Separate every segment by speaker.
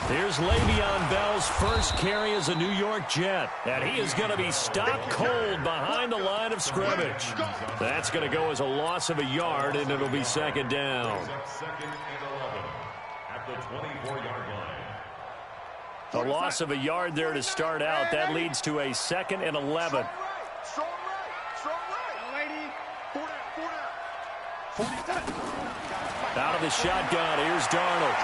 Speaker 1: Here's Le'Veon Bell's first carry as a New York Jet, and he is going to be stopped cold behind the line of scrimmage. That's going to go as a loss of a yard, and it'll be second down.
Speaker 2: At the 24-yard line.
Speaker 1: A loss of a yard there to start out. That leads to a 2nd and 11. Out of the shotgun, here's Darnold.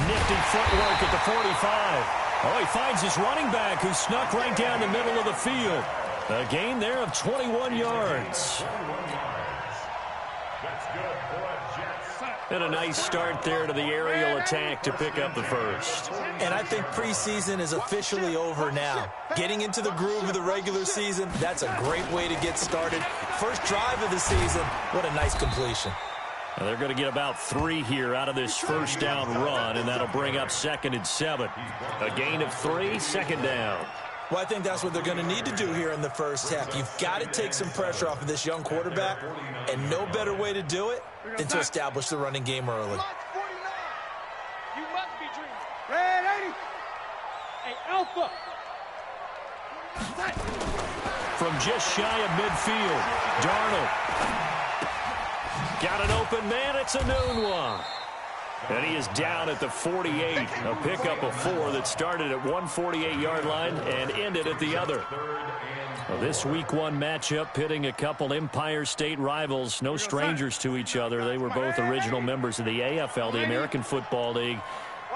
Speaker 1: Nifty footwork at the 45. Oh, he finds his running back who snuck right down the middle of the field. A gain there of 21 yards.
Speaker 2: That's good for a Jets.
Speaker 1: And a nice start there to the aerial attack to pick up the first.
Speaker 3: And I think preseason is officially over now. Getting into the groove of the regular season, that's a great way to get started. First drive of the season, what a nice completion.
Speaker 1: Now they're going to get about 3 here out of this first down run, and that'll bring up 2nd and 7. A gain of 3, 2nd down.
Speaker 3: Well, I think that's what they're going to need to do here in the first half. You've got to take some pressure off of this young quarterback, and no better way to do it than to establish the running game early.
Speaker 4: You must be dreaming. Red 80. Hey, Alpha.
Speaker 1: From just shy of midfield, Darnold. Got an open man. It's a noon one. And he is down at the 48. A pickup of 4 that started at 148-yard line and ended at the other. Well, this week 1 matchup pitting a couple Empire State rivals, no strangers to each other. They were both original members of the AFL, the American Football League,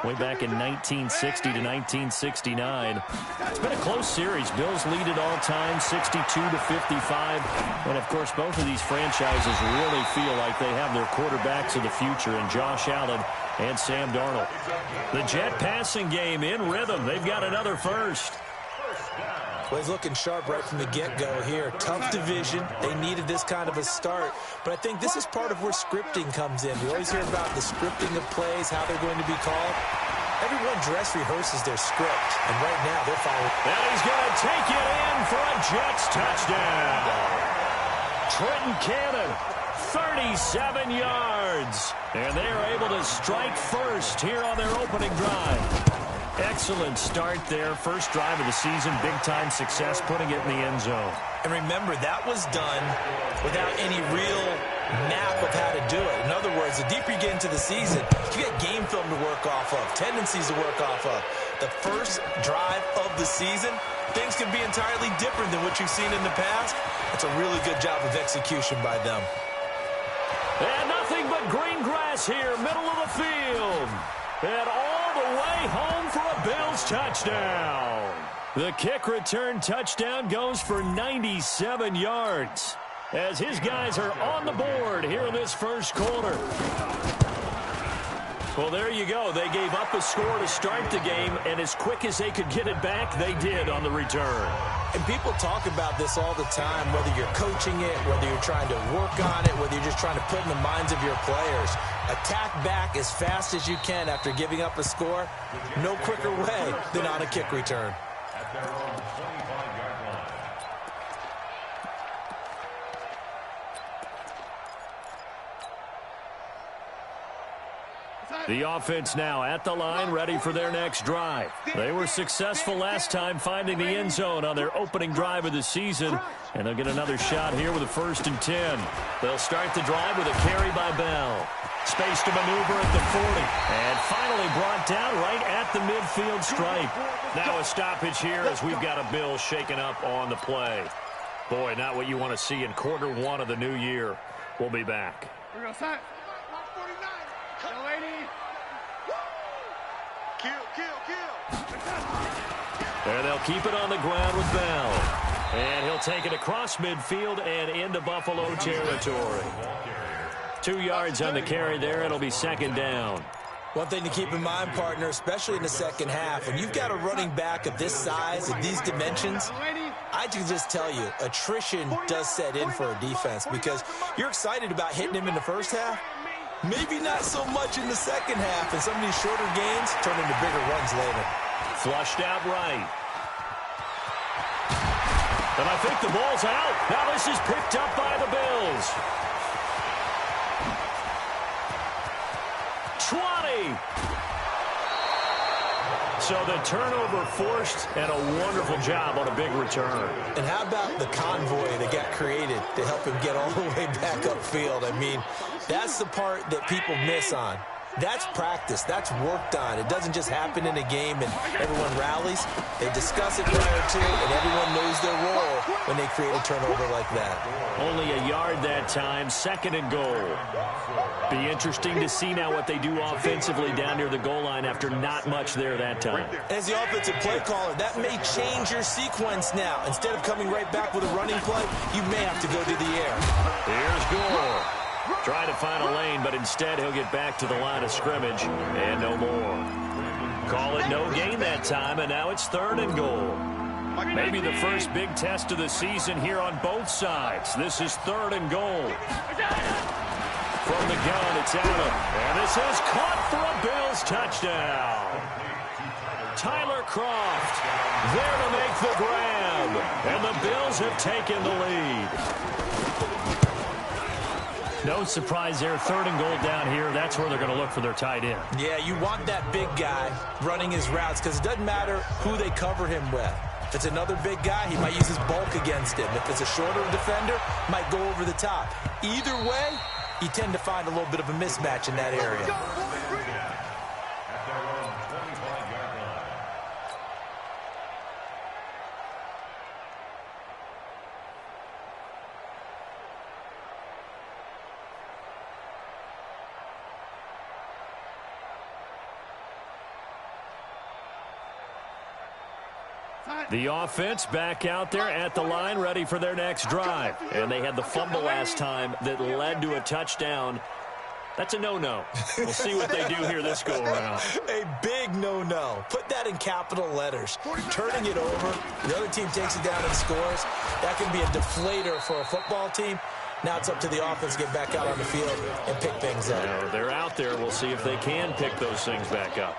Speaker 1: way back in 1960 to 1969. It's been a close series. Bills lead it all time, 62-55. And, of course, both of these franchises really feel like they have their quarterbacks of the future in Josh Allen and Sam Darnold. The Jet passing game in rhythm. They've got another first.
Speaker 3: Well, he's looking sharp right from the get-go here. Tough division. They needed this kind of a start. But I think this is part of where scripting comes in. We always hear about the scripting of plays, how they're going to be called. Everyone dress rehearses their script, and right now they're following.
Speaker 1: And he's going to take it in for a Jets touchdown. Trenton Cannon, 37 yards. And they are able to strike first here on their opening drive. Excellent start there. First drive of the season, big-time success, putting it in the end zone.
Speaker 3: And remember, that was done without any real map of how to do it. In other words, the deeper you get into the season, you get game film to work off of, tendencies to work off of. The first drive of the season, things can be entirely different than what you've seen in the past. It's a really good job of execution by them.
Speaker 1: And nothing but green grass here, middle of the field. And all the way home for a Bills touchdown. The kick return touchdown goes for 97 yards as his guys are on the board here in this first quarter. Well, there you go. They gave up a score to start the game, and as quick as they could get it back, they did on the return.
Speaker 3: And people talk about this all the time, whether you're coaching it, whether you're trying to work on it, whether you're just trying to put in the minds of your players. Attack back as fast as you can after giving up a score. No quicker way than on a kick return.
Speaker 2: At their own 25-yard line.
Speaker 1: The offense now at the line, ready for their next drive. They were successful last time finding the end zone on their opening drive of the season, and they'll get another shot here with a 1st and 10. They'll start the drive with a carry by Bell. Space to maneuver at the 40, and finally brought down right at the midfield stripe. Now a stoppage here as we've got a Bill shaken up on the play. Boy, not what you want to see in quarter 1 of the new year. We'll be back.
Speaker 4: Here we go, set. 149.
Speaker 1: There they'll keep it on the ground with Bell. And he'll take it across midfield and into Buffalo territory. 2 yards on the carry there. It'll be 2nd down.
Speaker 3: One thing to keep in mind, partner, especially in the second half, when you've got a running back of this size and these dimensions, I can just tell you, attrition does set in for a defense because you're excited about hitting him in the first half. Maybe not so much in the second half, and some of these shorter gains turn into bigger runs later.
Speaker 1: Flushed out right. And I think the ball's out. Now this is picked up by the Bills. 20. So the turnover forced, and a wonderful job on a big return.
Speaker 3: And how about the convoy that got created to help him get all the way back upfield? I mean, that's the part that people miss on. That's practice. That's worked on. It doesn't just happen in a game and everyone rallies. They discuss it prior to, and everyone knows their role when they create a turnover like that.
Speaker 1: Only a yard that time, 2nd and goal. Be interesting to see now what they do offensively down near the goal line after not much there that time.
Speaker 3: As the offensive play caller, that may change your sequence now. Instead of coming right back with a running play, you may have to go to the air.
Speaker 1: Here's Gore. Trying to find a lane, but instead he'll get back to the line of scrimmage and no more. Call it no gain that time, and now it's 3rd and goal. Maybe the first big test of the season here on both sides. This is 3rd and goal. From the gun, it's Allen. And this is caught for a Bills touchdown. Tyler Kroft there to make the grab. And the Bills have taken the lead. No surprise there, 3rd and goal down here. That's where they're going to look for their tight end.
Speaker 3: Yeah, you want that big guy running his routes because it doesn't matter who they cover him with. If it's another big guy, he might use his bulk against him. If it's a shorter defender, might go over the top. Either way, you tend to find a little bit of a mismatch in that area.
Speaker 1: The offense back out there at the line, ready for their next drive. And they had the fumble last time that led to a touchdown. That's a no-no. We'll see what they do here this go-around.
Speaker 3: A big no-no. Put that in capital letters. Turning it over, the other team takes it down and scores. That can be a deflator for a football team. Now it's up to the offense to get back out on the field and pick things up.
Speaker 1: Now, they're out there. We'll see if they can pick those things back up.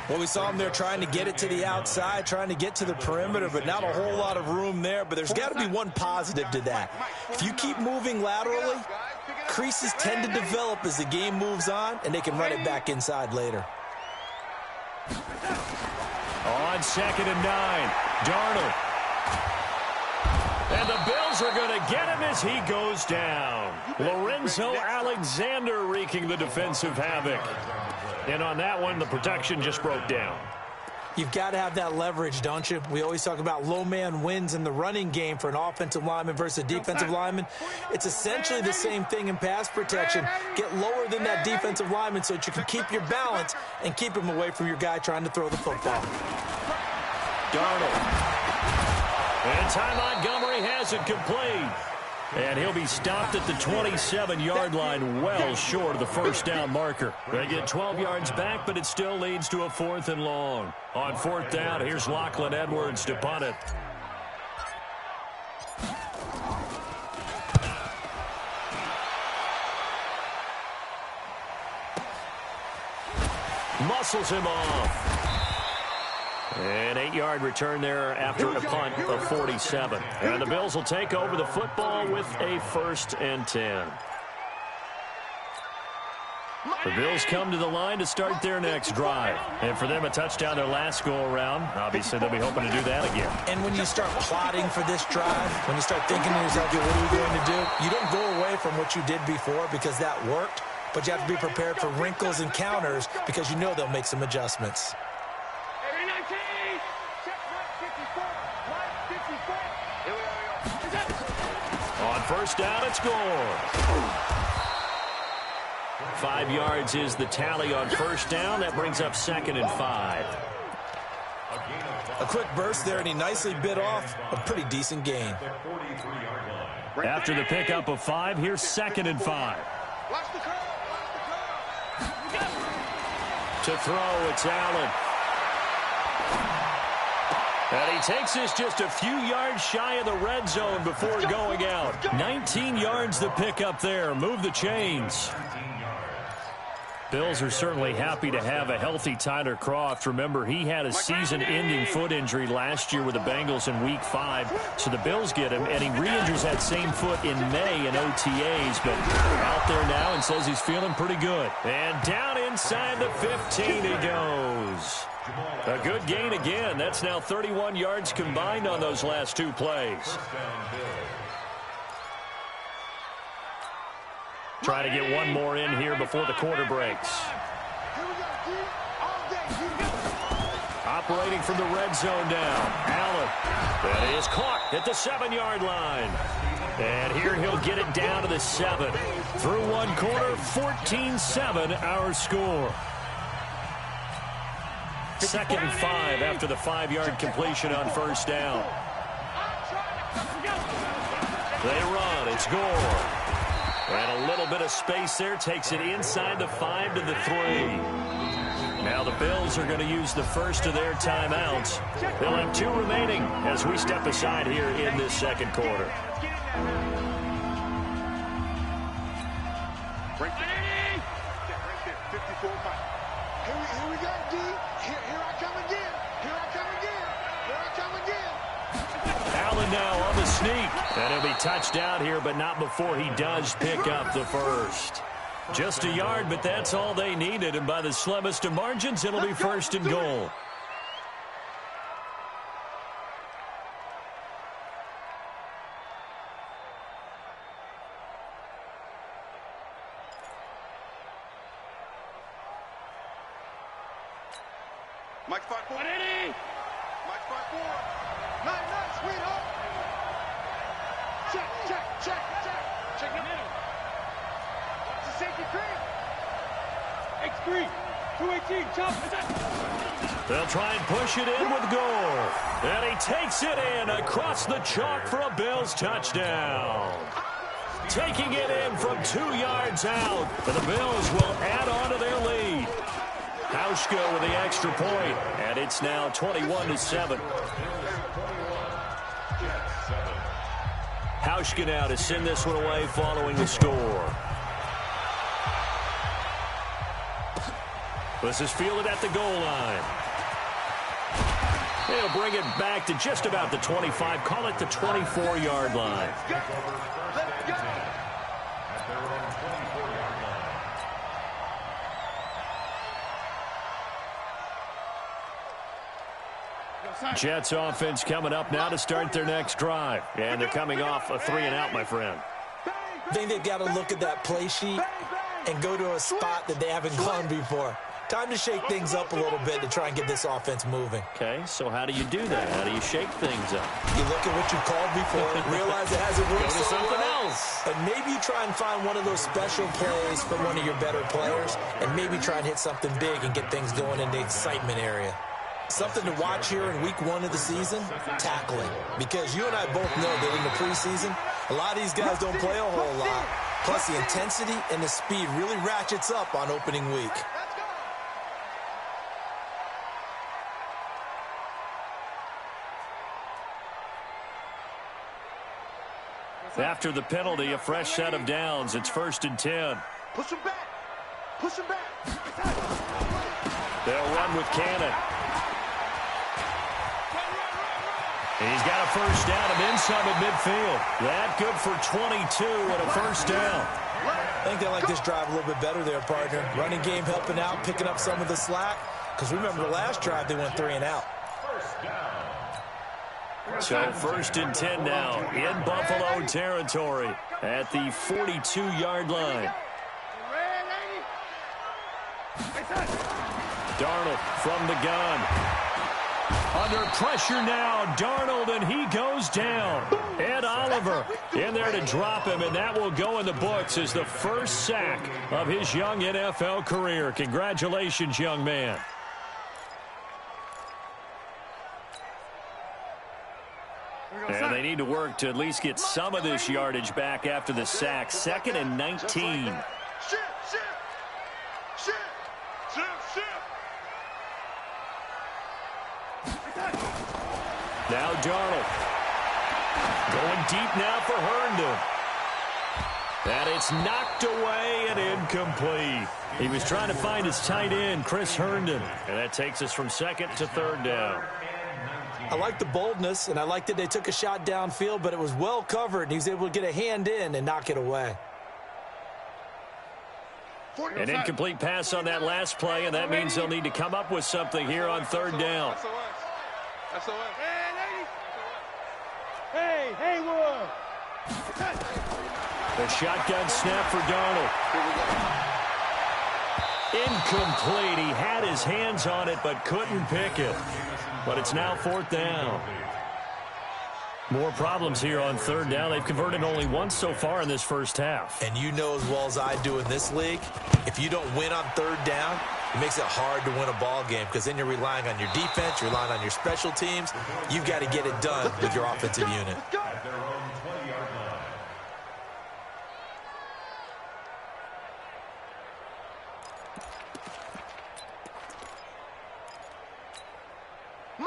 Speaker 3: Well, we saw them there trying to get it to the outside, trying to get to the perimeter, but not a whole lot of room there. But there's got to be one positive to that. If you keep moving laterally, creases tend to develop as the game moves on, and they can run it back inside later.
Speaker 1: On 2nd and 9, Darnold. And the Bills are going to get him as he goes down. Lorenzo Alexander wreaking the defensive havoc. And on that one, the protection just broke down.
Speaker 3: You've got to have that leverage, don't you? We always talk about low man wins in the running game for an offensive lineman versus a defensive lineman. It's essentially the same thing in pass protection. Get lower than that defensive lineman so that you can keep your balance and keep him away from your guy trying to throw the football.
Speaker 1: Darnold. And Ty Montgomery has it complete. And he'll be stopped at the 27-yard line, well short of the first down marker. They get 12 yards back, but it still leads to a 4th and long. On 4th down, here's Lachlan Edwards to punt it. Muscles him off. An 8-yard return there after a punt of 47. And the Bills will take over the football with a 1st and 10. The Bills come to the line to start their next drive. And for them, a touchdown their last go-around. Obviously, they'll be hoping to do that again.
Speaker 3: And when you start plotting for this drive, when you start thinking to yourself, what are we going to do? You don't go away from what you did before because that worked. But you have to be prepared for wrinkles and counters because you know they'll make some adjustments.
Speaker 1: On 1st down, it's Gore. 5 yards is the tally on 1st down. That brings up 2nd and 5.
Speaker 3: A quick burst there, and he nicely bit off a pretty decent gain.
Speaker 1: After the pickup of 5, here's 2nd and 5. To throw, it's Allen. And he takes this just a few yards shy of the red zone before going out. 19 yards the pickup there. Move the chains. Bills are certainly happy to have a healthy Tyler Kroft. Remember, he had a season-ending foot injury last year with the Bengals in Week 5. So the Bills get him, and he re-injures that same foot in May in OTAs. But out there now and says he's feeling pretty good. And down inside the 15 he goes. A good gain again. That's now 31 yards combined on those last two plays. Try to get one more in here before the quarter breaks. Operating from the red zone now. Allen. That is caught at the 7-yard line. And here he'll get it down to the 7. Through one quarter, 14-7 our score. 2nd and 5 after the 5-yard completion on first down. They run. It's Gore. And a little bit of space there. Takes it inside the 5 to the 3. Now the Bills are going to use the first of their timeouts. They'll have 2 remaining as we step aside here in this second quarter.
Speaker 4: Right there. 54. Here we go, D. Here I come again. Here I come again. Here I come again.
Speaker 1: Allen now on the sneak. And he'll be touchdown here, but not before he does pick up the first. Just a yard, but that's all they needed. And by the slimmest of margins, it'll be 1st and goal.
Speaker 4: Mike spot 4. Mike spot 4. Nice, sweetheart. Check the middle. It's a safety cream. X3. 218. Chop.
Speaker 1: They'll try and push it in with Gore. And he takes it in across the chalk for a Bills touchdown. Taking it in from 2 yards out. And the Bills will add on to their lead. Hauschka with the extra point, and it's now 21-7. Hauschka now to send this one away following the score. This is fielded at the goal line. They'll bring it back to just about the 25, call it the 24-yard line. Jets offense coming up now to start their next drive. And they're coming off a 3-and-out, my friend.
Speaker 3: I think they've got to look at that play sheet and go to a spot that they haven't gone before. Time to shake things up a little bit to try and get this offense moving.
Speaker 1: Okay, so how do you do that? How do you shake things up?
Speaker 3: You look at what you called before, realize it hasn't worked
Speaker 1: Go to
Speaker 3: so
Speaker 1: something
Speaker 3: well,
Speaker 1: else.
Speaker 3: and maybe you try and find one of those special plays from one of your better players, and maybe try and hit something big and get things going in the excitement area. Something to watch here in week 1 of the season, tackling. Because you and I both know that in the preseason, a lot of these guys don't play a whole lot. Plus, the intensity and the speed really ratchets up on opening week.
Speaker 1: After the penalty, a fresh set of downs. It's 1st and 10.
Speaker 4: Push him back. Push him back.
Speaker 1: They'll run with Cannon. He's got a first down of inside of midfield. That good for 22 and a first down.
Speaker 3: I think they like this drive a little bit better there, partner. Running game helping out, picking up some of the slack. Because remember the last drive, they went 3-and-out.
Speaker 1: So 1st and 10 now in Buffalo territory at the 42-yard line. Darnold from the gun. Under pressure now, Darnold, and he goes down. Ed Oliver in there to drop him, and that will go in the books as the first sack of his young NFL career. Congratulations, young man. And they need to work to at least get some of this yardage back after the sack. 2nd and 19. Now Darnold. Going deep now for Herndon. And it's knocked away and incomplete. He was trying to find his tight end, Chris Herndon. And that takes us from second to third down.
Speaker 3: I like the boldness, and I like that they took a shot downfield, but it was well covered, and he was able to get a hand in and knock it away.
Speaker 1: An incomplete pass on that last play, and that means they'll need to come up with something here on third down.
Speaker 4: Hey, Haywood!
Speaker 1: The shotgun snap for Darnold. Incomplete. He had his hands on it but couldn't pick it. But it's now fourth down. More problems here on third down. They've converted only once so far in this first half.
Speaker 3: And you know as well as I do in this league, if you don't win on third down, it makes it hard to win a ball game because then you're relying on your defense, you're relying on your special teams. You've got to get it done with your offensive unit.
Speaker 2: At their own 20-yard line.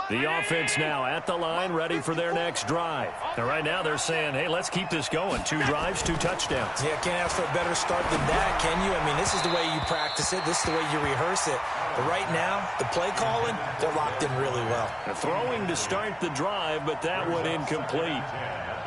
Speaker 1: The offense now at the line, ready for their next drive. And right now they're saying, hey, let's keep this going. 2 drives, 2 touchdowns.
Speaker 3: Yeah, can't ask for a better start than that, can you? I mean, this is the way you practice it. This is the way you rehearse it. But right now, the play calling, they're locked in really well.
Speaker 1: Throwing to start the drive, but that one incomplete.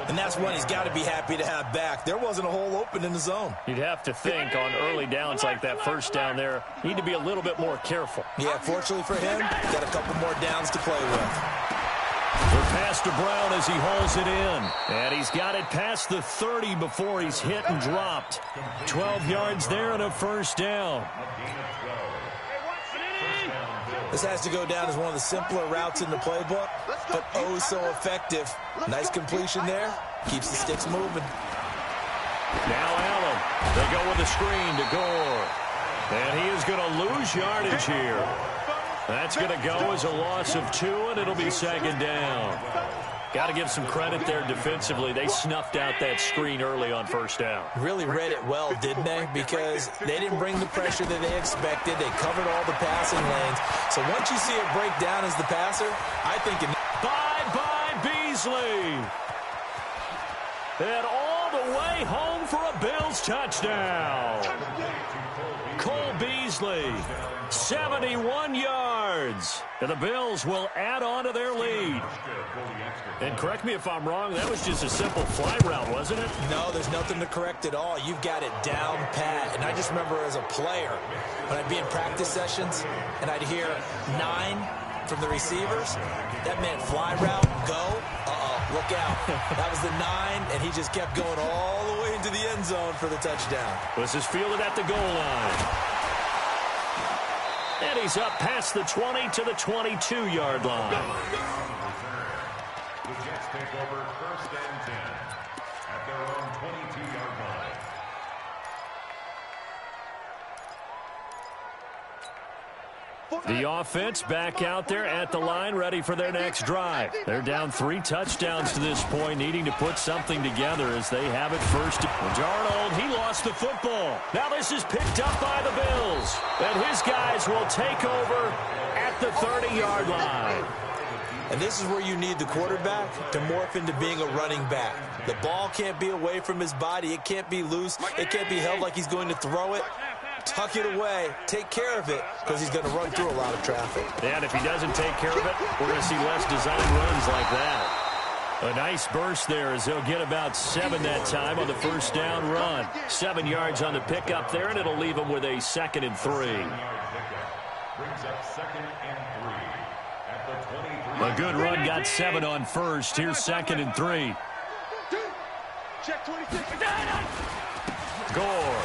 Speaker 3: And that's one he's got to be happy to have back. There wasn't a hole open in the zone.
Speaker 1: You'd have to think on early downs like that first down there, need to be a little bit more careful.
Speaker 3: Yeah, fortunately for him, got a couple more downs to play with.
Speaker 1: The pass to Brown as he hauls it in. And he's got it past the 30 before he's hit and dropped. 12 yards there and a first down.
Speaker 3: This has to go down as one of the simpler routes in the playbook, but oh so effective. Nice completion there. Keeps the sticks moving.
Speaker 1: Now Allen. They go with a screen to Gore. And he is going to lose yardage here. That's going to go as a loss of 2, and it'll be second down. Got to give some credit there defensively. They snuffed out that screen early on first down.
Speaker 3: Really read it well, didn't they? Because they didn't bring the pressure that they expected. They covered all the passing lanes. So once you see it break down as the passer, I think it...
Speaker 1: Bye-bye, Beasley. And all the way home for a Bills touchdown. Cole Beasley, 71 yards. And the Bills will add on to their lead. And correct me if I'm wrong, that was just a simple fly route, wasn't it?
Speaker 3: No, there's nothing to correct at all. You've got it down pat. And I just remember as a player, when I'd be in practice sessions and I'd hear 9 from the receivers, that meant fly route, go, look out. That was the 9, and he just kept going all the way into the end zone for the touchdown.
Speaker 1: This is fielded at the goal line. And he's up past the 20 to the 22-yard line.
Speaker 2: The Jets take over first and 10 at their own 22-yard line.
Speaker 1: The offense back out there at the line, ready for their next drive. They're down 3 touchdowns to this point, needing to put something together as they have it first. Darnold, he lost the football. Now this is picked up by the Bills. And his guys will take over at the 30-yard line.
Speaker 3: And this is where you need the quarterback to morph into being a running back. The ball can't be away from his body. It can't be loose. It can't be held like he's going to throw it. Tuck it away. Take care of it because he's going to run through a lot of traffic.
Speaker 1: And if he doesn't take care of it, we're going to see less designed runs like that. A nice burst there as they'll get about 7 that time on the first down run. 7 yards on the pickup there, and it'll leave them with a 2nd and 3.
Speaker 2: Brings up 2nd and 3 at the 23.
Speaker 1: A good run got 7 on first. Here's 2nd and 3.
Speaker 4: Check 26.
Speaker 1: Gore.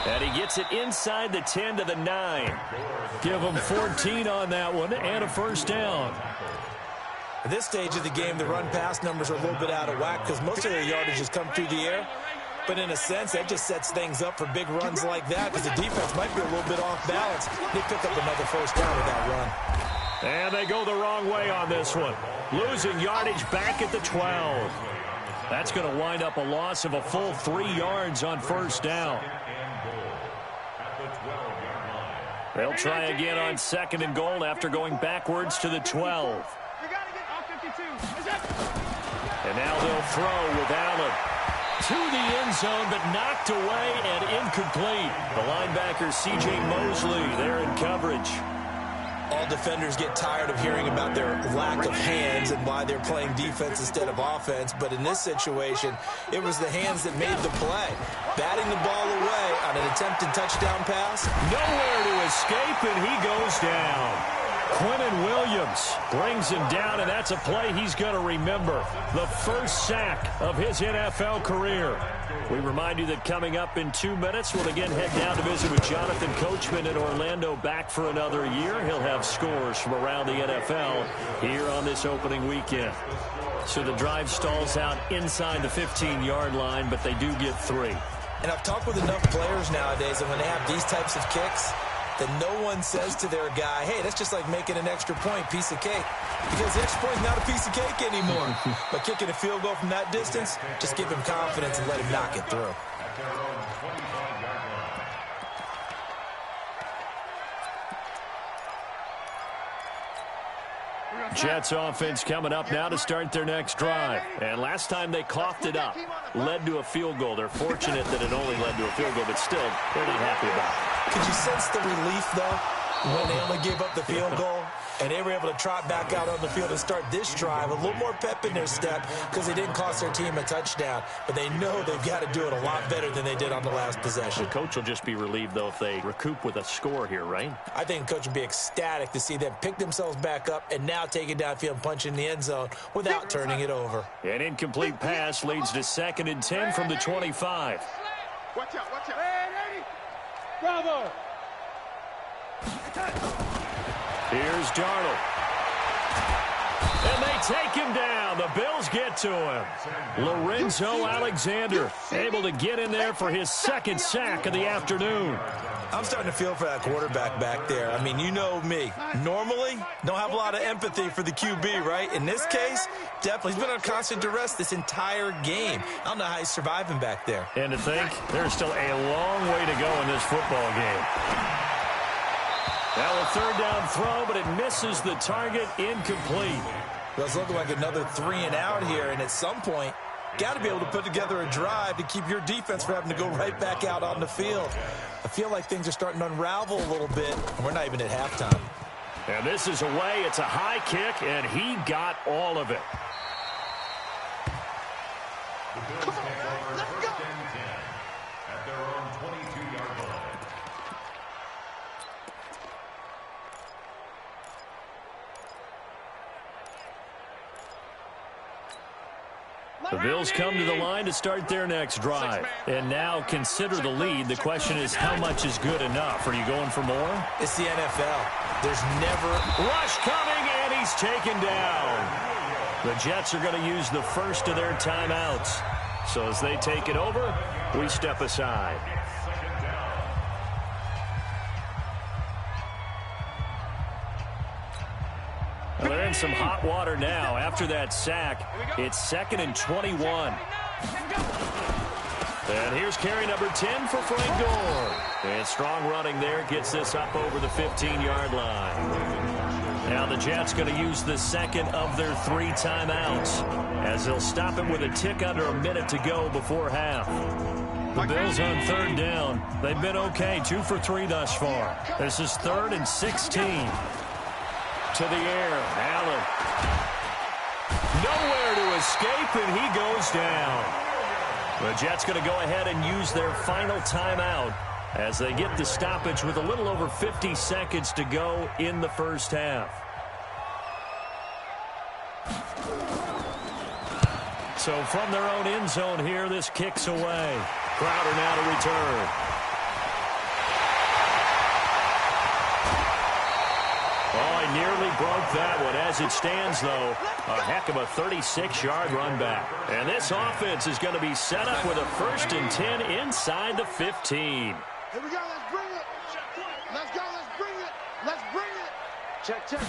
Speaker 1: And he gets it inside the 10 to the 9. Give him 14 on that one and a first down.
Speaker 3: At this stage of the game, the run-pass numbers are a little bit out of whack because most of their yardage has come through the air. But in a sense, that just sets things up for big runs like that because the defense might be a little bit off balance. They pick up another first down with that run.
Speaker 1: And they go the wrong way on this one. Losing yardage back at the 12. That's going to wind up a loss of a full 3 yards on first down. They'll try again on 2nd and goal after going backwards to the 12. And now they'll throw with Allen. To the end zone, but knocked away and incomplete. The linebacker, C.J. Mosley, there in coverage.
Speaker 3: All defenders get tired of hearing about their lack of hands and why they're playing defense instead of offense. But in this situation, it was the hands that made the play. Batting the ball away on an attempted touchdown pass.
Speaker 1: Nowhere to escape, and he goes down. Quinnen Williams brings him down, and that's a play he's going to remember. The first sack of his NFL career. We remind you that coming up in 2 minutes, we'll again head down to visit with Jonathan Coachman in Orlando, back for another year. He'll have scores from around the NFL here on this opening weekend. So the drive stalls out inside the 15-yard line, but they do get 3.
Speaker 3: And I've talked with enough players nowadays that when they have these types of kicks, that no one says to their guy, hey, that's just like making an extra point, piece of cake. Because the extra point is not a piece of cake anymore. But kicking a field goal from that distance, just give him confidence and let him knock it through.
Speaker 1: Jets offense coming up now to start their next drive. And last time they coughed it up, led to a field goal. They're fortunate that it only led to a field goal, but still, they're not happy about it.
Speaker 3: Could you sense the relief, though, when they only gave up the field goal? And they were able to trot back out on the field and start this drive. A little more pep in their step because they didn't cost their team a touchdown. But they know they've got to do it a lot better than they did on the last possession.
Speaker 1: The coach will just be relieved, though, if they recoup with a score here, right?
Speaker 3: I think the coach would be ecstatic to see them pick themselves back up and now take it downfield and punch in the end zone without turning it over.
Speaker 1: An incomplete pass leads to 2nd and 10 from the 25.
Speaker 4: Watch out, watch out. Bravo.
Speaker 1: Here's Darnold. And they take him down. The Bills get to him. Lorenzo Alexander able to get in there for his 2nd sack of the afternoon.
Speaker 3: I'm starting to feel for that quarterback back there. I mean, you know me. Normally, don't have a lot of empathy for the QB, right? In this case, definitely. He's been on constant duress this entire game. I don't know how he's surviving back there.
Speaker 1: And to think, there's still a long way to go in this football game. Now a 3rd down throw, but it misses the target, incomplete.
Speaker 3: Well, it's looking like another 3 and out here, and at some point, got to be able to put together a drive to keep your defense from having to go right back out on the field. I feel like things are starting to unravel a little bit, and we're not even at halftime.
Speaker 1: And this is away. It's a high kick, and he got all of it.
Speaker 4: Come on, let's go.
Speaker 2: At their own 22-yard line.
Speaker 1: The Bills come to the line to start their next drive. And now consider the lead. The question is, how much is good enough? Are you going for more?
Speaker 3: It's the NFL. There's never...
Speaker 1: Rush coming, and he's taken down. The Jets are going to use the first of their timeouts. So as they take it over, we step aside. Well, they're in some hot water now. After that sack, it's 2nd and 21. And here's carry number 10 for Frank Gore. And strong running there gets this up over the 15-yard line. Now the Jets going to use the 2nd of their 3 timeouts, as they'll stop it with a tick under a minute to go before half. The Bills on 3rd down. They've been okay, 2 for 3 thus far. This is 3rd and 16. To the air, Allen. Nowhere to escape, and he goes down. The Jets going to go ahead and use their final timeout as they get the stoppage with a little over 50 seconds to go in the first half. So from their own end zone here, this kicks away. Crowder now to return. Nearly broke that one. As it stands, though, a heck of a 36-yard run back. And this offense is going to be set up with a 1st and 10 inside the 15.
Speaker 4: Here we go, let's bring it. Let's go, let's bring it. Let's bring it. Check, check.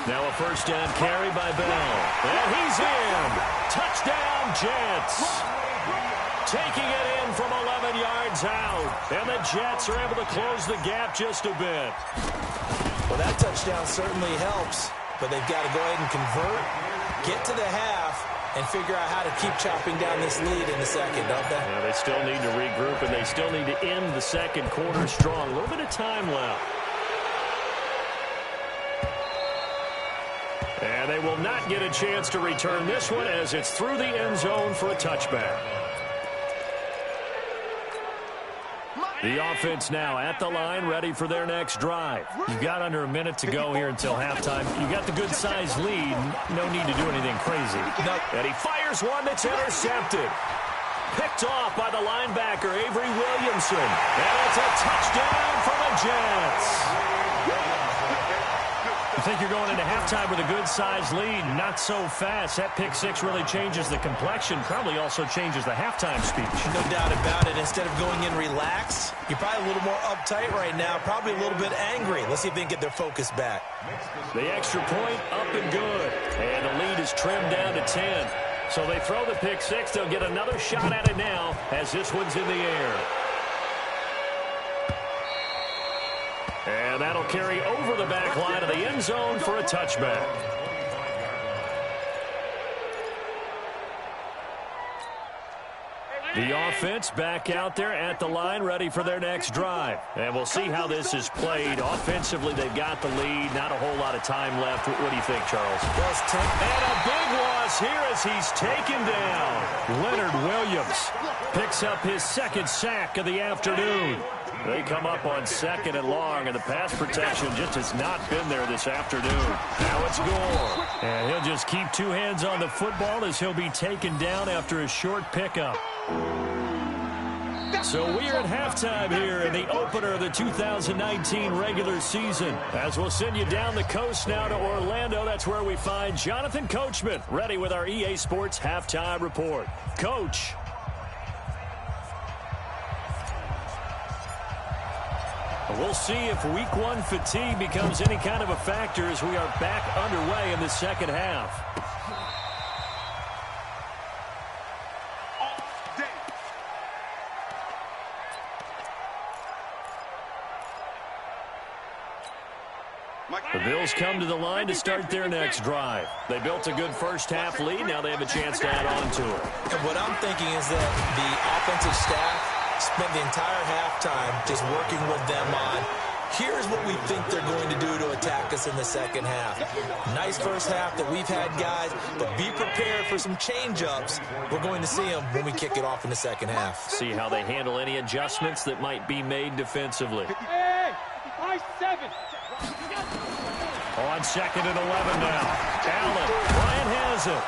Speaker 1: Now a 1st down carry by Bell. And he's in. Touchdown, Jets. Taking it in from 11 yards out. And the Jets are able to close the gap just a bit.
Speaker 3: Well, that touchdown certainly helps, but they've got to go ahead and convert get to the half and figure out how to keep chopping down this lead in the second, don't they?
Speaker 1: Yeah, they still need to regroup, and they still need to end the second quarter strong. A little bit of time left. And they will not get a chance to return this one as it's through the end zone for a touchback. The offense now at the line, ready for their next drive. You've got under a minute to go here until halftime. You've got the good-sized lead. No need to do anything crazy. And he fires one that's intercepted. Picked off by the linebacker, Avery Williamson. And it's a touchdown for the Jets. You think you're going into halftime with a good-sized lead, not so fast. That pick six really changes the complexion, probably also changes the halftime speech.
Speaker 3: No doubt about it. Instead of going in relaxed, you're probably a little more uptight right now, probably a little bit angry. Let's see if they can get their focus back.
Speaker 1: The extra point up and good. And the lead is trimmed down to 10. So they throw the pick six. They'll get another shot at it now as this one's in the air. And that'll carry over the back line of the end zone for a touchback. The offense back out there at the line, ready for their next drive. And we'll see how this is played. Offensively, they've got the lead. Not a whole lot of time left. What do you think, Charles? And a big loss here as he's taken down. Leonard Williams picks up his second sack of the afternoon. They come up on second and long, and the pass protection just has not been there this afternoon. Now it's Gore. And he'll just keep two hands on the football as he'll be taken down after a short pickup. So we are at halftime here in the opener of the 2019 regular season. As we'll send you down the coast now to Orlando, that's where we find Jonathan Coachman, ready with our EA Sports Halftime Report. Coach. We'll see if week one fatigue becomes any kind of a factor as we are back underway in the second half. The Bills come to the line to start their next drive. They built a good first half lead. Now they have a chance to add on to it.
Speaker 3: And what I'm thinking is that the offensive staff spent the entire halftime just working with them on, here's what we think they're going to do to attack us in the second half. Nice first half that we've had, guys, but be prepared for some change-ups. We're going to see them when we kick it off in the second half.
Speaker 1: See how they handle any adjustments that might be made defensively.
Speaker 5: Hey, 5-7.
Speaker 1: On second and 11 now. Allen, Bryant has it.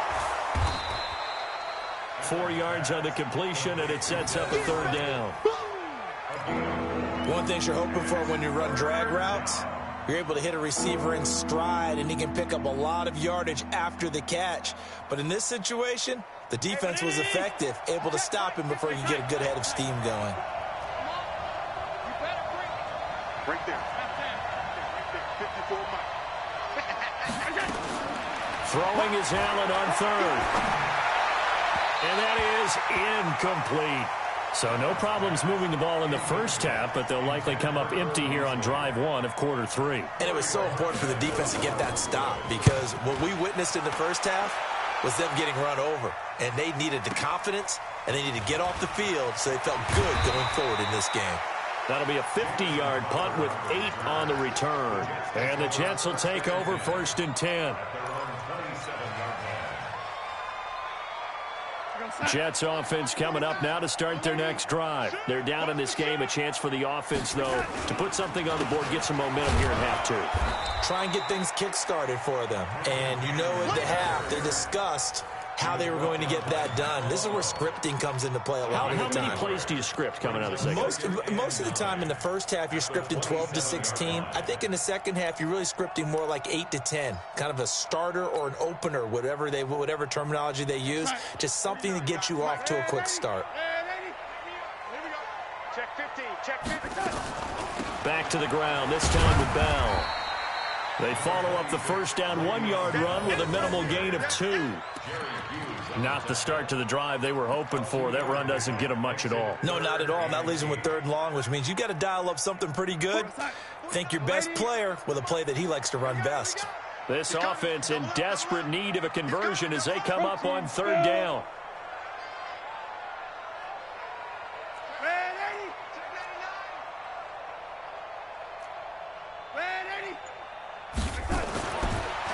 Speaker 1: 4 yards on the completion, and it sets up a third down.
Speaker 3: One thing you're hoping for when you run drag routes, you're able to hit a receiver in stride, and he can pick up a lot of yardage after the catch. But in this situation, the defense was effective, able to stop him before you get a good head of steam going.
Speaker 4: Right there. 54 miles.
Speaker 1: Throwing is Allen on third. And that is incomplete. So no problems moving the ball in the first half, but they'll likely come up empty here on drive one of quarter three.
Speaker 3: And it was so important for the defense to get that stop because what we witnessed in the first half was them getting run over. And they needed the confidence, and they needed to get off the field so they felt good going forward in this game.
Speaker 1: That'll be a 50-yard punt with 8 on the return. And the Jets will take over first and 10. Jets offense coming up now to start their next drive. They're down in this game. A chance for the offense, though, to put something on the board, get some momentum here in half two.
Speaker 3: Try and get things kick-started for them. And you know at the half, they discussed how they were going to get that done. This is where scripting comes into play a lot of the time.
Speaker 1: How many plays do you script coming out of the second?
Speaker 3: Most of the time in the first half, you're scripting 12 to 16. I think in the second half, you're really scripting more like 8 to 10. Kind of a starter or an opener, whatever terminology they use. Just something to get you off to a quick start.
Speaker 4: Check 15. Check 15.
Speaker 1: Back to the ground, this time with Bell. They follow up the first down 1-yard run with a minimal gain of 2. Not the start to the drive they were hoping for. That run doesn't get them much at all.
Speaker 3: No, not at all. And that leaves them with third and long, which means you've got to dial up something pretty good. Think your best player with a play that he likes to run best.
Speaker 1: This offense in desperate need of a conversion as they come up on third down.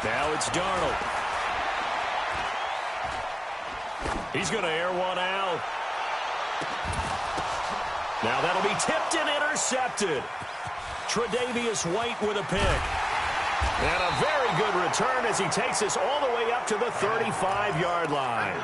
Speaker 1: Now it's Darnold. He's going to air one out. Now that'll be tipped and intercepted. Tre'Davious White with a pick. And a very good return as he takes us all the way up to the 35-yard line.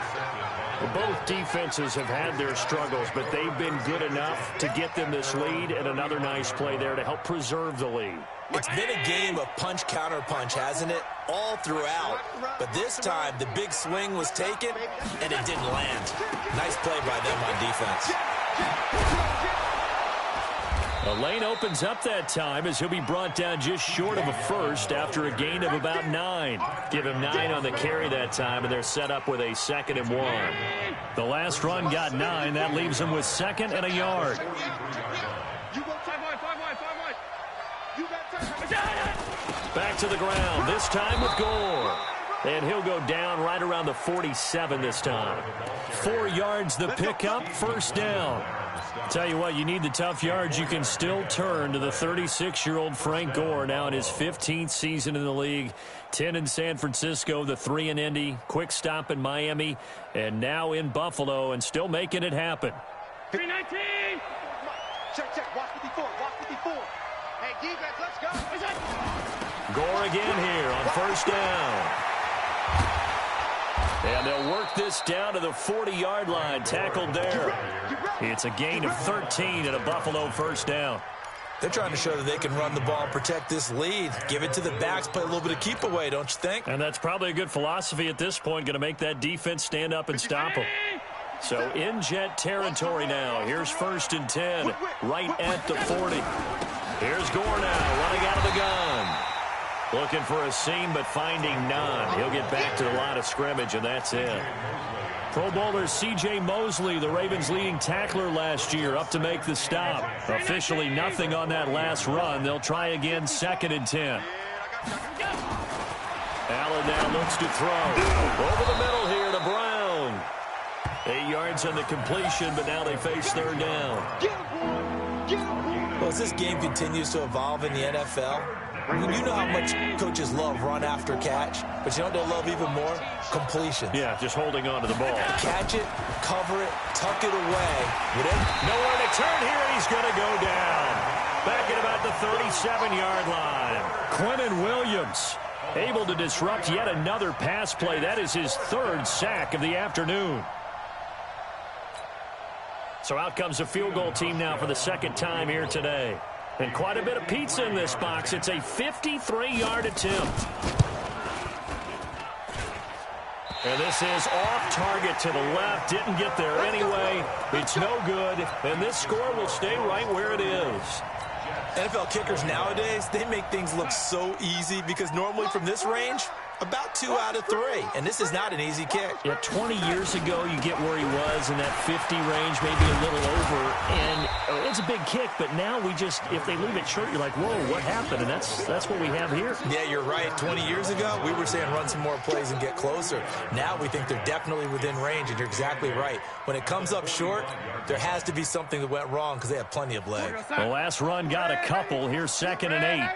Speaker 1: Both defenses have had their struggles, but they've been good enough to get them this lead, and another nice play there to help preserve the lead.
Speaker 3: It's been a game of punch-counter-punch, hasn't it? All throughout. But this time, the big swing was taken, and it didn't land. Nice play by them on defense.
Speaker 1: The lane opens up that time as he'll be brought down just short of a first after a gain of about 9. Give him 9 on the carry that time, and they're set up with a 2nd and 1. The last run got 9. That leaves them with 2nd and a yard. Back to the ground, this time with Gore. And he'll go down right around the 47 this time. 4 yards the pickup, first down. Tell you what, you need the tough yards. You can still turn to the 36-year-old Frank Gore, now in his 15th season in the league. 10 in San Francisco, the 3 in Indy, quick stop in Miami, and now in Buffalo, and still making it happen.
Speaker 5: 319!
Speaker 4: Check. Watch 54. Hey, defense, let's go.
Speaker 1: Gore again here on first down. And they'll work this down to the 40-yard line, tackled there. It's a gain of 13 and a Buffalo first down.
Speaker 3: They're trying to show that they can run the ball and protect this lead. Give it to the backs, play a little bit of keep away, don't you think?
Speaker 1: And that's probably a good philosophy at this point, going to make that defense stand up and stop them. So in jet territory now. Here's 1st and 10, right at the 40. Here's Gore now, running out of the gun. Looking for a seam, but finding none. He'll get back to the line of scrimmage, and that's it. Pro Bowler C.J. Mosley, the Ravens' leading tackler last year, up to make the stop. Officially nothing on that last run. They'll try again, 2nd and 10. Allen now looks to throw. Over the middle here to Brown. 8 yards on the completion, but now they face third down.
Speaker 3: Well, as this game continues to evolve in the NFL, you know how much coaches love run after catch, but you know what they love even more? Completion.
Speaker 1: Yeah, just holding on to the ball.
Speaker 3: Catch it, cover it, tuck it away.
Speaker 1: Nowhere to turn here, and he's going to go down. Back at about the 37-yard line. Quinnen Williams able to disrupt yet another pass play. That is his 3rd sack of the afternoon. So out comes the field goal team now for the 2nd time here today. And quite a bit of pizza in this box. It's a 53-yard attempt. And this is off target to the left. Didn't get there anyway. It's no good. And this score will stay right where it is.
Speaker 3: NFL kickers nowadays, they make things look so easy because normally from this range, about 2 out of 3. And this is not an easy kick.
Speaker 1: Yeah, 20 years ago, you get where he was in that 50 range, maybe a little over. And it's a big kick, but now we just, if they leave it short, you're like, whoa, what happened? And that's what we have here.
Speaker 3: Yeah, you're right. 20 years ago, we were saying run some more plays and get closer. Now we think they're definitely within range, and you're exactly right. When it comes up short, there has to be something that went wrong because they have plenty of legs.
Speaker 1: The last run got a couple. Here's 2nd and 8.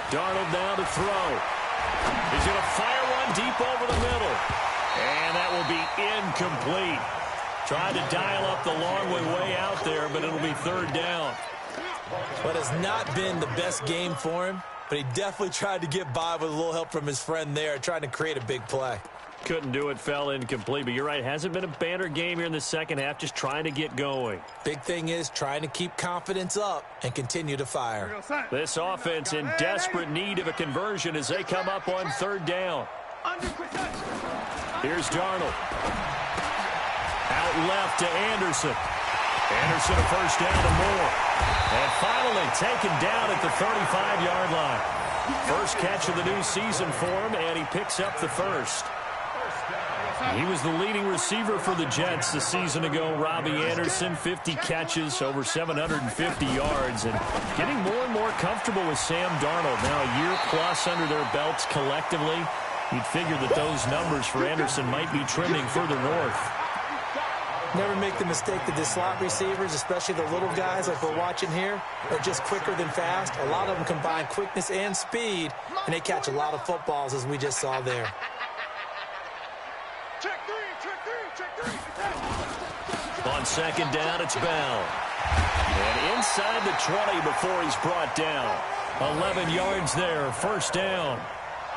Speaker 1: Darnold now to throw. He's going to fire one deep over the middle. And that will be incomplete. Tried to dial up the long way out there, but it'll be 3rd down.
Speaker 3: But it's not been the best game for him, but he definitely tried to get by with a little help from his friend there, trying to create a big play.
Speaker 1: Couldn't do it, fell incomplete. But you're right, hasn't been a banner game here in the second half, just trying to get going.
Speaker 3: Big thing is trying to keep confidence up and continue to fire.
Speaker 1: This offense in desperate need of a conversion as they come up on 3rd down. Here's Darnold. Out left to Anderson. Anderson a first down and more. And finally taken down at the 35-yard line. First catch of the new season for him, and he picks up the first. He was the leading receiver for the Jets a season ago. Robbie Anderson, 50 catches, over 750 yards, and getting more and more comfortable with Sam Darnold. Now a year plus under their belts collectively. You'd figure that those numbers for Anderson might be trending further north.
Speaker 3: Never make the mistake that the slot receivers, especially the little guys like we're watching here, are just quicker than fast. A lot of them combine quickness and speed, and they catch a lot of footballs, as we just saw there.
Speaker 4: Check three.
Speaker 1: On second down, it's Bell. And inside the 20 before he's brought down. 11 yards there, first down.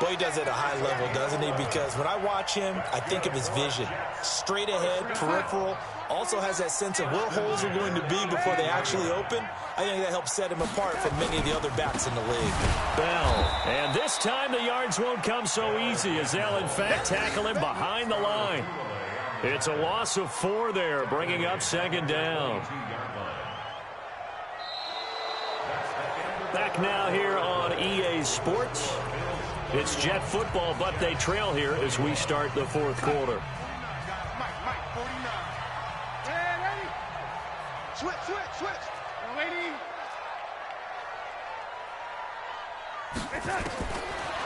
Speaker 3: Boy, he does it at a high level, doesn't he? Because when I watch him, I think of his vision. Straight ahead, peripheral. Also has that sense of where holes are going to be before they actually open. I think that helps set him apart from many of the other backs in the league.
Speaker 1: Bell. And this time the yards won't come so easy as they'll, in fact, tackle him behind the line. It's a loss of 4 there, bringing up second down. Back now here on EA Sports. It's Jet football, but they trail here as we start the fourth quarter.
Speaker 4: Mike, 49. Ready? Switch. Lady.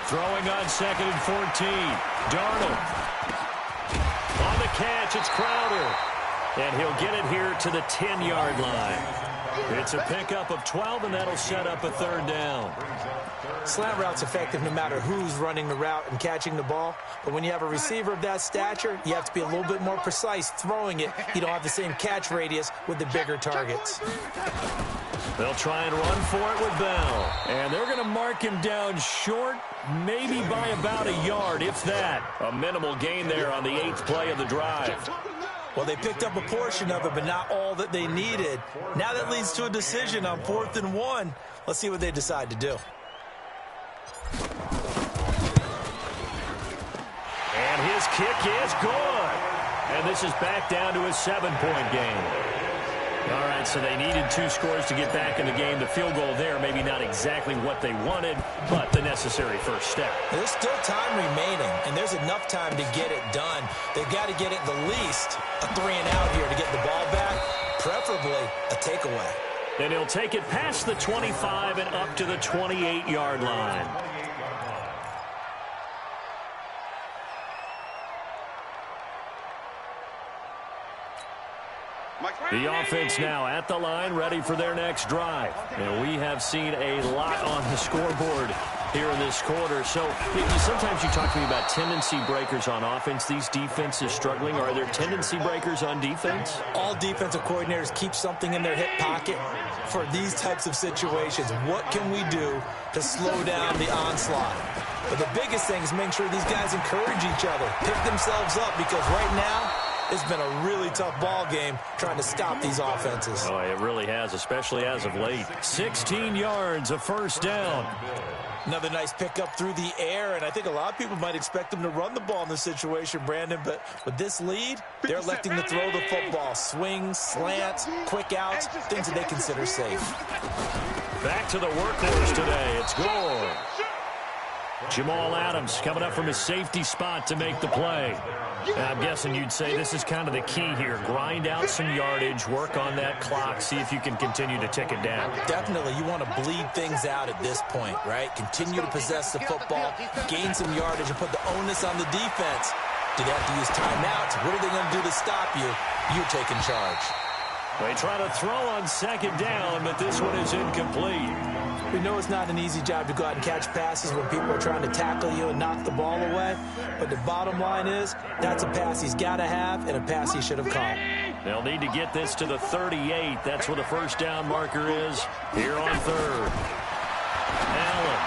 Speaker 1: Throwing on second and 14. Darnold. On the catch, it's Crowder. And he'll get it here to the 10-yard line. It's a pickup of 12, and that'll set up a third down.
Speaker 3: Slant route's effective no matter who's running the route and catching the ball. But when you have a receiver of that stature, you have to be a little bit more precise throwing it. You don't have the same catch radius with the bigger targets.
Speaker 1: They'll try and run for it with Bell. And they're going to mark him down short, maybe by about a yard, if that. A minimal gain there on the 8th play of the drive.
Speaker 3: Well, they picked up a portion of it, but not all that they needed. Now that leads to a decision on 4th and 1. Let's see what they decide to do.
Speaker 1: And his kick is good. And this is back down to a 7-point game. All right, so they needed 2 scores to get back in the game. The field goal there, maybe not exactly what they wanted, but the necessary first step.
Speaker 3: There's still time remaining, and there's enough time to get it done. They've got to get it the least a 3 and out here to get the ball back, preferably a takeaway.
Speaker 1: And he'll take it past the 25 and up to the 28-yard line. The offense now at the line, ready for their next drive. And we have seen a lot on the scoreboard here in this quarter. So sometimes you talk to me about tendency breakers on offense. These defenses struggling. Are there tendency breakers on defense?
Speaker 3: All defensive coordinators keep something in their hip pocket for these types of situations. What can we do to slow down the onslaught? But the biggest thing is making sure these guys encourage each other, pick themselves up, because right now, it's been a really tough ball game trying to stop these offenses.
Speaker 1: Oh, it really has, especially as of late. 16 yards, a first down.
Speaker 3: Another nice pickup through the air, and I think a lot of people might expect them to run the ball in this situation, Brandon, but with this lead, they're electing to throw the football. Swings, slants, quick outs, things that they consider safe.
Speaker 1: Back to the workhorse today. It's Gore. Jamal Adams coming up from his safety spot to make the play. And I'm guessing you'd say this is kind of the key here. Grind out some yardage, work on that clock, see if you can continue to tick it down.
Speaker 3: Definitely. You want to bleed things out at this point, right? Continue to possess the football, gain some yardage, and put the onus on the defense. Do they have to use timeouts? What are they going to do to stop you? You're taking charge.
Speaker 1: They try to throw on second down, but this one is incomplete.
Speaker 3: We know it's not an easy job to go out and catch passes when people are trying to tackle you and knock the ball away. But the bottom line is, that's a pass he's got to have and a pass he should have caught.
Speaker 1: They'll need to get this to the 38. That's where the first down marker is here on third. Allen.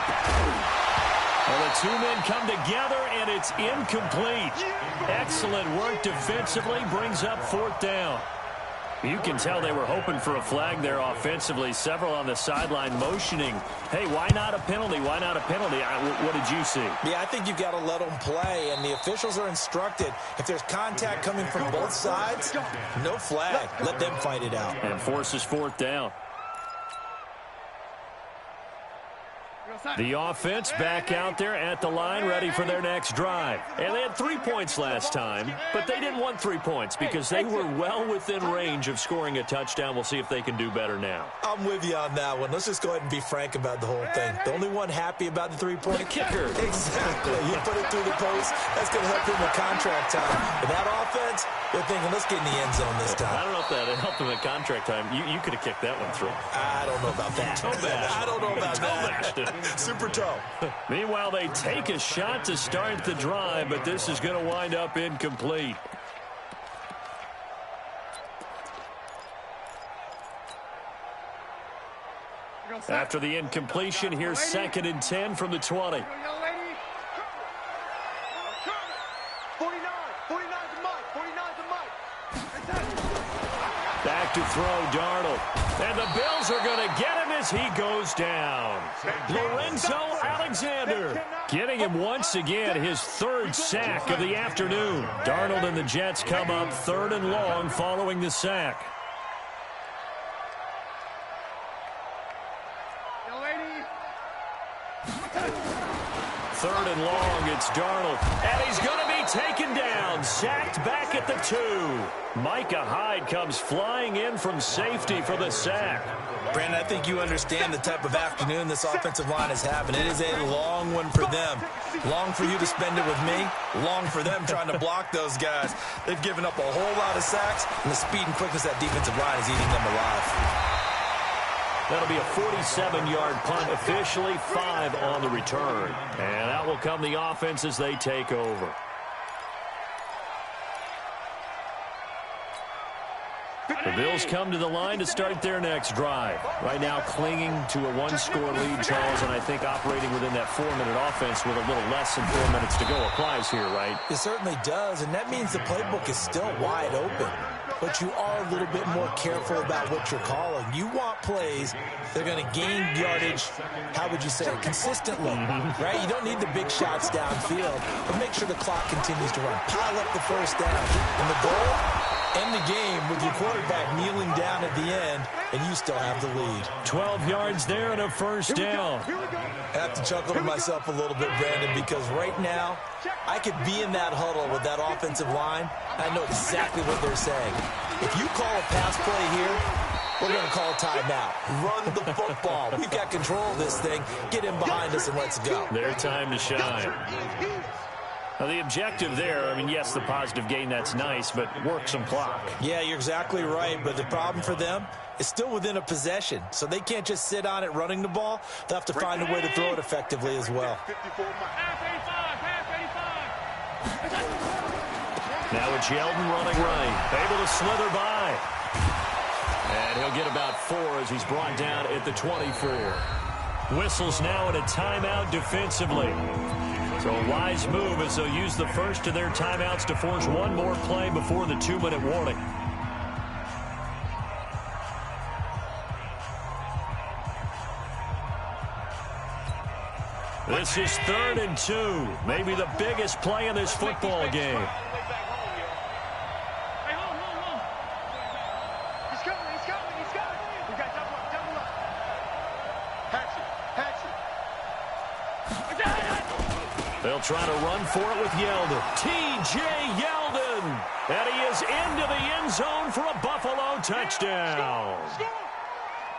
Speaker 1: Well, the 2 men come together, and it's incomplete. Excellent work defensively, brings up 4th down. You can tell they were hoping for a flag there offensively. Several on the sideline motioning, hey, why not a penalty? Why not a penalty? What did you see?
Speaker 3: Yeah, I think you've got to let them play, and the officials are instructed. If there's contact coming from both sides, no flag. Let them fight it out.
Speaker 1: And forces 4th down. The offense back out there at the line, ready for their next drive. And they had 3 points last time, but they didn't want 3 points because they were well within range of scoring a touchdown. We'll see if they can do better now.
Speaker 3: I'm with you on that one. Let's just go ahead and be frank about the whole thing. The only one happy about the 3-point?
Speaker 1: The kicker.
Speaker 3: Exactly. You put it through the post, that's going to help him with contract time. But that offense, they're thinking, let's get in the end zone this time.
Speaker 1: I don't know if that helped him at contract time. You could have kicked that one through.
Speaker 3: I don't know about that. I don't know about that. Super toe.
Speaker 1: Meanwhile, they take a shot to start the drive, but this is going to wind up incomplete. After the incompletion, here's 2nd and 10 from the 20.
Speaker 4: 49's a Mike. 49's a Mike.
Speaker 1: Back to throw, Darnold. And the Bills are going to get him as he goes down. Lorenzo Alexander getting him once again, his 3rd sack of the afternoon. Darnold and the Jets come up 3rd and long following the sack. Third and long, it's Darnold. And he's going to be taken down, sacked back at the 2. Micah Hyde comes flying in from safety for the sack.
Speaker 3: Brandon, I think you understand the type of afternoon this offensive line is having. It is a long one for them. Long for you to spend it with me. Long for them trying to block those guys. They've given up a whole lot of sacks, and the speed and quickness of that defensive line is eating them alive.
Speaker 1: That'll be a 47-yard punt, officially 5 on the return. And out will come the offense as they take over. The Bills come to the line to start their next drive. Right now clinging to a 1-score lead, Charles, and I think operating within that 4-minute offense with a little less than 4 minutes to go applies here, right?
Speaker 3: It certainly does, and that means the playbook is still wide open. But you are a little bit more careful about what you're calling. You want plays that are going to gain yardage, how would you say, consistently, right? You don't need the big shots downfield, but make sure the clock continues to run. Pile up the first down. And the goal, end the game with your quarterback kneeling down at the end, and you still have the lead.
Speaker 1: 12 yards there and a first down.
Speaker 3: I have to chuckle to myself a little bit, Brandon, because right now, I could be in that huddle with that offensive line. I know exactly what they're saying. If you call a pass play here, we're going to call a timeout. Run the football. We've got control of this thing. Get in behind us and let's go.
Speaker 1: Their time to shine. Now, the objective there, I mean, yes, the positive gain, that's nice, but work some clock.
Speaker 3: Yeah, you're exactly right, but the problem for them is still within a possession, so they can't just sit on it running the ball. They'll have to find a way to throw it effectively as well.
Speaker 1: Now it's Yeldon running right, able to slither by. And he'll get about 4 as he's brought down at the 24. Whistles now in a timeout defensively. So a wise move as they'll use the first of their timeouts to force one more play before the 2-minute warning. This is 3rd and 2. Maybe the biggest play in this football game. They'll try to run for it with Yeldon. T.J. Yeldon. And he is into the end zone for a Buffalo touchdown.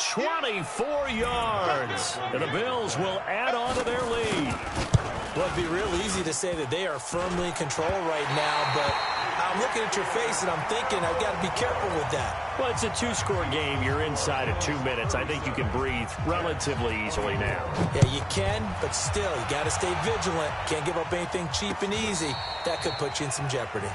Speaker 1: 24 yards. And the Bills will add on to their lead.
Speaker 3: Well, it'd be real easy to say that they are firmly in control right now, but I'm looking at your face and I'm thinking I've got to be careful with that.
Speaker 1: Well, it's a 2-score game. You're inside of 2 minutes. I think you can breathe relatively easily now.
Speaker 3: Yeah, you can, but still, you got to stay vigilant. Can't give up anything cheap and easy. That could put you in some jeopardy.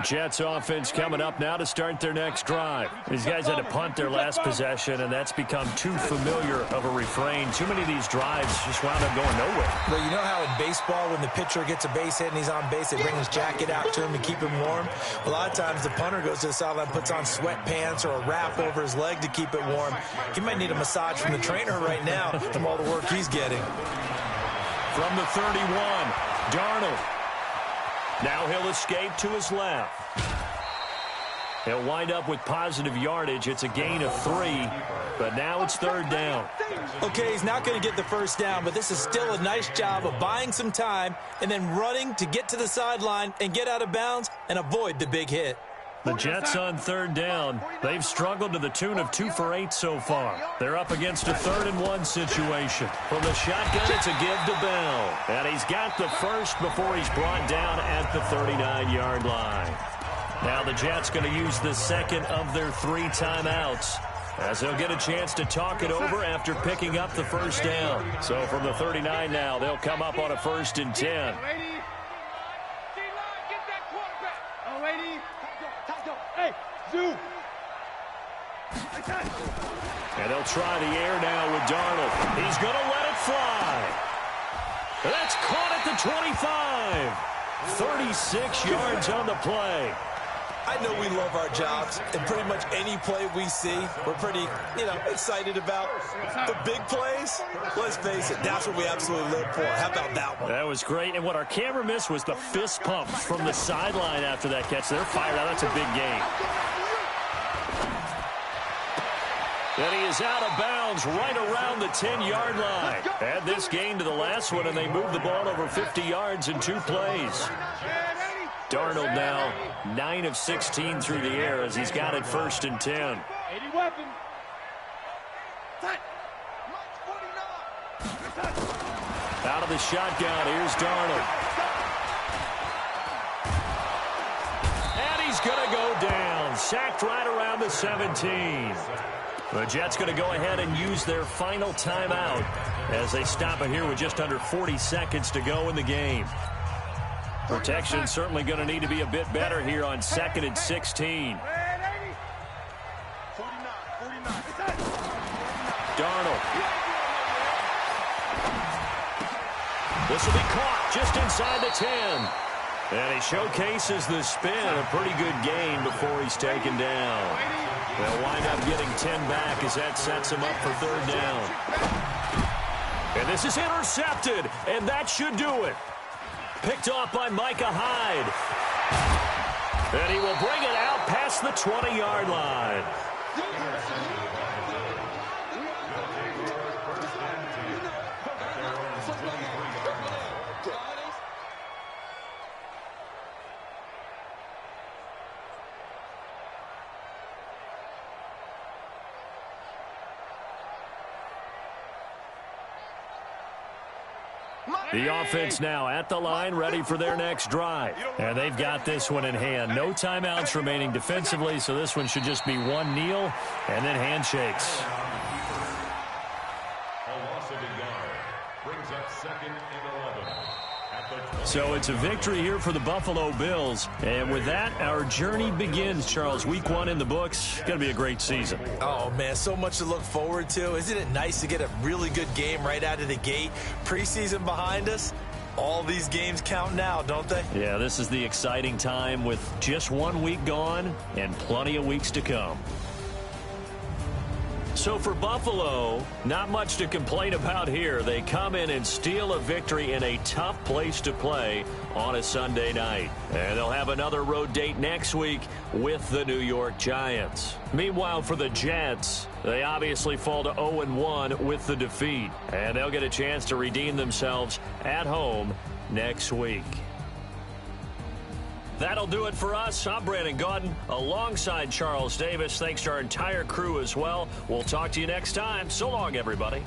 Speaker 1: Jets offense coming up now to start their next drive. These guys had to punt their last possession, and that's become too familiar of a refrain. Too many of these drives just wound up going nowhere.
Speaker 3: Well, you know how in baseball when the pitcher gets a base hit and he's on base, they bring his jacket out to him to keep him warm? A lot of times the punter goes to the sideline, puts on sweatpants or a wrap over his leg to keep it warm. He might need a massage from the trainer right now from all the work he's getting.
Speaker 1: From the 31, Darnold. Now he'll escape to his left. He'll wind up with positive yardage. It's a gain of 3, but now it's 3rd down.
Speaker 3: Okay, he's not going to get the first down, but this is still a nice job of buying some time and then running to get to the sideline and get out of bounds and avoid the big hit.
Speaker 1: The Jets on 3rd down. They've struggled to the tune of 2 for 8 so far. They're up against a 3rd and 1 situation. From the shotgun, it's a give to Bell. And he's got the first before he's brought down at the 39-yard line. Now the Jets going to use the second of their 3 timeouts, as they'll get a chance to talk it over after picking up the first down. So from the 39 now, they'll come up on a 1st and 10. And they'll try the air now with Darnold. He's going to let it fly. That's caught at the 25. 36 yards on the play.
Speaker 3: I know we love our jobs, and pretty much any play we see, we're pretty, excited about. The big plays, let's face it, that's what we absolutely live for. How about that one?
Speaker 1: That was great, and what our camera missed was the fist pump from the sideline after that catch. They're fired out. That's a big gain. And he is out of bounds right around the 10-yard line. Add this gain to the last one, and they move the ball over 50 yards in 2 plays. Darnold now 9 of 16 through the air as he's got it 1st and 10.
Speaker 5: 80 weapon.
Speaker 1: Out of the shotgun, here's Darnold. And he's going to go down. Sacked right around the 17. The Jets going to go ahead and use their final timeout as they stop it here with just under 40 seconds to go in the game. Protection certainly going to need to be a bit better here on 2nd and 16. Darnold. This will be caught just inside the 10. And he showcases the spin. A pretty good gain before he's taken down. They'll wind up getting 10 back as that sets him up for 3rd down. And this is intercepted, and that should do it. Picked off by Micah Hyde. And he will bring it out past the 20-yard line. The offense now at the line, ready for their next drive. And they've got this one in hand. No timeouts remaining defensively, so this one should just be one kneel and then handshakes.
Speaker 2: A loss of a yard brings up 2nd and 11.
Speaker 1: So it's a victory here for the Buffalo Bills. And with that, our journey begins, Charles. Week 1 in the books. Going to be a great season.
Speaker 3: Oh, man, so much to look forward to. Isn't it nice to get a really good game right out of the gate? Preseason behind us. All these games count now, don't they?
Speaker 1: Yeah, this is the exciting time with just 1 week gone and plenty of weeks to come. So for Buffalo, not much to complain about here. They come in and steal a victory in a tough place to play on a Sunday night. And they'll have another road date next week with the New York Giants. Meanwhile, for the Jets, they obviously fall to 0-1 with the defeat. And they'll get a chance to redeem themselves at home next week. That'll do it for us. I'm Brandon Gaudin alongside Charles Davis. Thanks to our entire crew as well. We'll talk to you next time. So long, everybody.